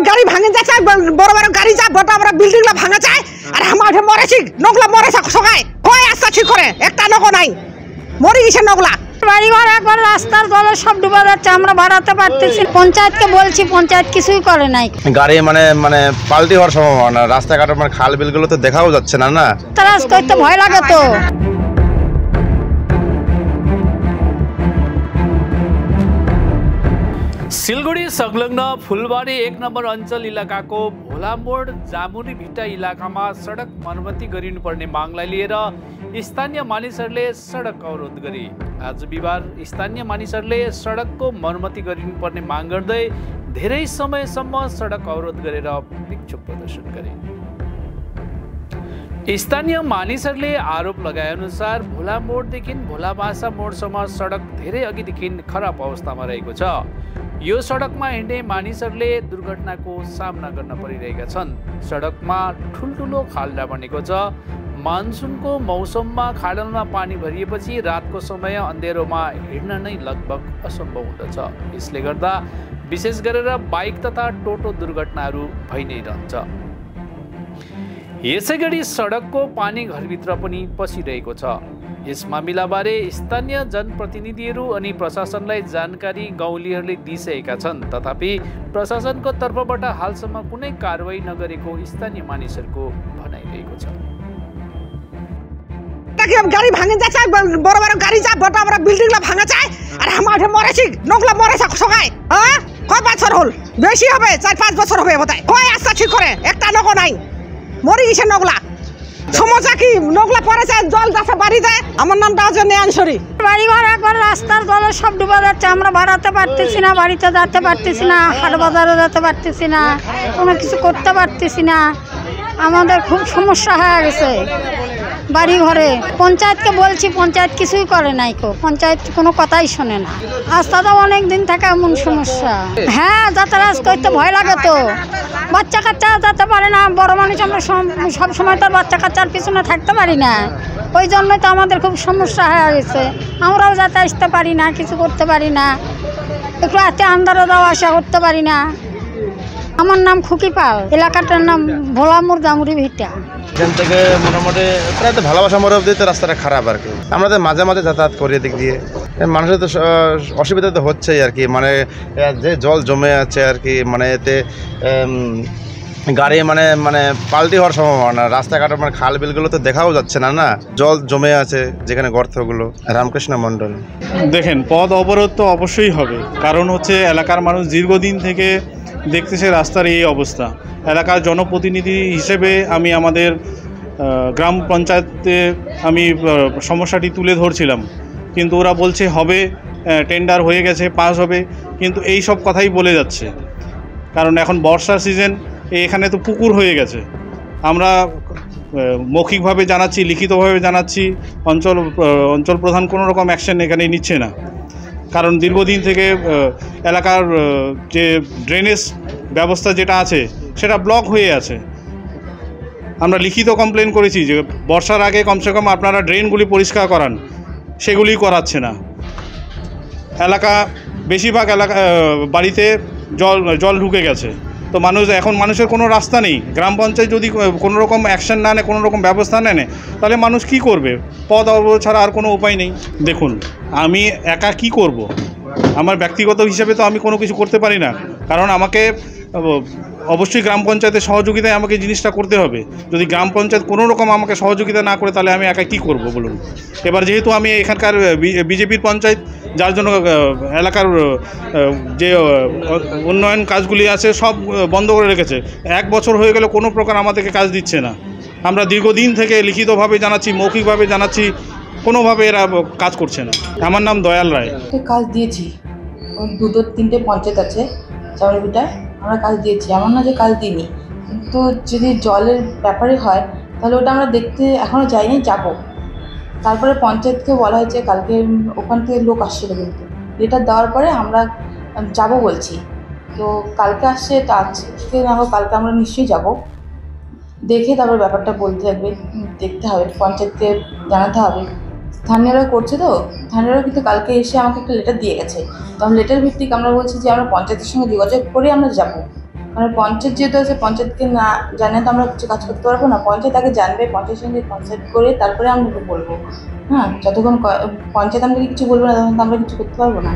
গাড়ি ভাঙে যাচ্ছে, বড় বড় গাড়ি যায়, বড় বড় বিল্ডিং লা ভাঙা যায়, আর আমার মরেছি, নগলা মরেছে সবাই, কয় আসা ঠিক করে একটা নগ নাই, মরে গেছে নগলা। বাড়ি ঘর একবার রাস্তার জলে সব ডুবে যাচ্ছে, আমরা বাড়াতে পারতেছি। পঞ্চায়েতকে বলছি, পঞ্চায়েত কিছুই করে নাই। গাড়ি মানে পাল্টি হওয়ার সম্ভাবনা, রাস্তাঘাট মানে খাল বিলগুলো তো দেখাও যাচ্ছে না। ত্রাস করতে ভয় লাগে তো। सिलगढी संलग्न फुलबारी 1 नम्बर अञ्चल इलाकाको भोलामोड जामुनी भिट्टा इलाकामा सडक मर्मती गरिनुपर्ने मागलाई लिएर स्थानीय मानिसहरूले सडक अवरोध गरे। आज बिहिबार स्थानीय मानिसहरूले सडकको मर्मती गरिनुपर्ने माग गर्दै धेरै समयसम्म सडक अवरोध गरेर विक्षोभ प्रदर्शन गरे। स्थानीय मानिसहरूले आरोप लगाएअनुसार भोलामोडदेखि भोलाबासा मोडसम्म सडक धेरै अघिदेखि खराब अवस्थामा रहेको छ। यो सडकमा हिँड्ने मानिसहरूले दुर्घटनाको सामना गर्न परिरहेका छन्। सडकमा ठुल्ठुलो खाल्डा बनेको छ। मानसुनको मौसममा खाडलमा पानी भरिएपछि रातको समय अँध्यारोमा हिँड्न नै लगभग असम्भव हुँदछ। यसले गर्दा विशेष गरेर बाइक तथा टोटो दुर्घटनाहरू भइ नै रहन्छ। यसैगरी सडकको पानी घरभित्र पनि पसिरहेको छ। यस मामिलाबारे स्थानीय जनप्रतिनिधिहरू अनि प्रशासनलाई जानकारी गाउँलेहरूले दिइसकेका छन्, तथापि प्रशासनको तर्फबाट हालसम्म कुनै कारवाही नगरेको स्थानीय मानिसहरूको भनाइरहेको छ। গাড়ি ভাঙে যাচ্ছে, বড় বড় গাড়ি যায়, বড় বড় বিল্ডিং লা ভাঙা যায়, আর আমার মরেছি, নগলা মরেছে সবাই। কয় বছর হল? বেশি হবে, 4-5 বছর হবে বোধহয়। কয় আসা ঠিক করে একটা নগ নাই, মরে গেছে নগলা। সমস্যা কি? নগলা পড়েছে, জল যাচ্ছে বাড়িতে। আমার নামটা আছে নেয়ানসরি। বাড়ি ঘর একবার রাস্তার জলে সব ডুবে যাচ্ছে, আমরা বাড়াতে পারতেছি না, বাড়িতে যেতে পারতেছি না, হাট বাজারে যেতে পারতেছি না, কোনো কিছু করতে পারতেছি না। আমাদের খুব সমস্যা হয়ে গেছে বাড়ি ঘরে। পঞ্চায়েতকে বলছি, পঞ্চায়েত কিছুই করে নাই। পঞ্চায়েত কোনো কথাই শোনে না। রাস্তাটা অনেক দিন থেকে এমন সমস্যা। হ্যাঁ, যাতায়াত করতে ভয় লাগে তো। বাচ্চা কাচ্চা যেতে পারে না, বড় মানুষ আমরা সব সময় তো বাচ্চা কাচ্চার পিছনে থাকতে পারি না। ওই জন্যই তো আমাদের খুব সমস্যা হয়ে গেছে। আমরাও যাতে আসতে পারি না, কিছু করতে পারি না, একটু রাতে আন্ধারে যাওয়া আসা করতে পারি না। আমার নাম খুকি পাল, এলাকাটার নাম ভোলামোড় জামুরি ভিটা। এখান থেকে মোটামুটি প্রায় তো ভালোবাসা মোড় অব্দি তো রাস্তাটা খারাপ আর কি। আমরা তো মাঝে মাঝে যাতায়াত করি এদিক দিয়ে, মানুষের তো অসুবিধা তো হচ্ছেই আর কি। মানে যে জল জমে আছে আর কি, মানে এতে গাড়ি মানে পাল্টি হওয়ার সম্ভাবনা, রাস্তাঘাট মানে খাল বিলগুলো তো দেখাও যাচ্ছে না। জল জমে আছে যেখানে গর্তগুলো। রামকৃষ্ণ মণ্ডল। দেখেন, পথ অবরোধ তো অবশ্যই হবে, কারণ হচ্ছে এলাকার মানুষ দীর্ঘদিন থেকে দেখতেছে রাস্তার এই অবস্থা। এলাকার জনপ্রতিনিধি হিসেবে আমি আমাদের গ্রাম পঞ্চায়েতে আমি সমস্যাটি তুলে ধরছিলাম, কিন্তু ওরা বলছে হবে, টেন্ডার হয়ে গেছে, পাস হবে, কিন্তু এই সব কথাই বলে যাচ্ছে। কারণ এখন বর্ষার সিজন, এখানে তো পুকুর হয়ে গেছে। আমরা মৌখিকভাবে জানাচ্ছি, লিখিতভাবে জানাচ্ছি, অঞ্চল প্রধান কোনো রকম অ্যাকশন এখানে নিচ্ছে না। কারণ দীর্ঘদিন থেকে এলাকার যে ড্রেনেজ ব্যবস্থা যেটা আছে সেটা ব্লক হয়ে আছে। আমরা লিখিত কমপ্লেন করেছি যে বর্ষার আগে কমসে কম আপনারা ড্রেনগুলি পরিষ্কার করান, সেগুলি করাচ্ছে না। বেশিরভাগ বাড়িতে জল ঢুকে গেছে। তো মানুষের কোনো রাস্তা নেই। গ্রাম পঞ্চায়েত যদি কোনো রকম অ্যাকশন না নেয়, কোনো রকম ব্যবস্থা নেয়, তাহলে মানুষ কি করবে? পথ অবরোধ ছাড়া আর কোনো উপায় নেই। দেখুন, আমি একা কি করব? আমার ব্যক্তিগত হিসেবে তো আমি কোনো কিছু করতে পারি না, কারণ আমাকে অবশ্যই গ্রাম পঞ্চায়েতের সহযোগিতায় আমাকে জিনিসটা করতে হবে। যদি গ্রাম পঞ্চায়েত কোনো রকম আমাকে সহযোগিতা না করে, তাহলে আমি একা কী করব বলুন? এবার যেহেতু আমি এখানকার বিজেপির পঞ্চায়েত, যার জন্য এলাকার যে উন্নয়ন কাজগুলি আছে সব বন্ধ করে রেখেছে। 1 বছর হয়ে গেলে কোনো প্রকার আমাদেরকে কাজ দিচ্ছে না। আমরা দীর্ঘদিন থেকে লিখিতভাবে জানাচ্ছি, মৌখিকভাবে জানাচ্ছি, কোনোভাবে এরা কাজ করছে না। আমার নাম দয়াল রায়। কাজ দিয়েছি, 2-3টে পঞ্চায়েত আছে চাউরিভিটায়, আমরা কাজ দিয়েছি, এমন না যে কাজ দিইনি। কিন্তু যদি জলের ব্যাপারে হয় তাহলে ওটা আমরা দেখতে এখনও যাইনি, যাব। তারপরে পঞ্চায়েতকে বলা হয়েছে, কালকে ওখান থেকে লোক আসছিল, কিন্তু লেটার দেওয়ার পরে আমরা যাব বলছি। তো কালকে আসছে, তো আজকে না হোক কালকে আমরা নিশ্চয়ই যাব, দেখে তারপর ব্যাপারটা দেখতে হবে, পঞ্চায়েতকে জানাতে হবে। স্থানীয়রা করছে, তো স্থানীয়রা কিন্তু কালকে এসে আমাকে একটা লেটার দিয়ে গেছে। তো লেটার ভিত্তিক আমরা বলছি যে আমরা পঞ্চায়েতের সঙ্গে যোগাযোগ করে আমরা যাব। কারণ পঞ্চায়েত যেহেতু আছে, পঞ্চায়েতকে না জানিয়ে তো আমরা কিছু কাজ করতে পারবো না। পঞ্চায়েত আগে জানবে, পঞ্চায়েতের সঙ্গে কনসাল্ট করে তারপরে আমরা বলবো। হ্যাঁ, যতক্ষণ পঞ্চায়েত আমাদেরকে কিছু বলবো না তখন তো আমরা কিছু করতে পারবো না।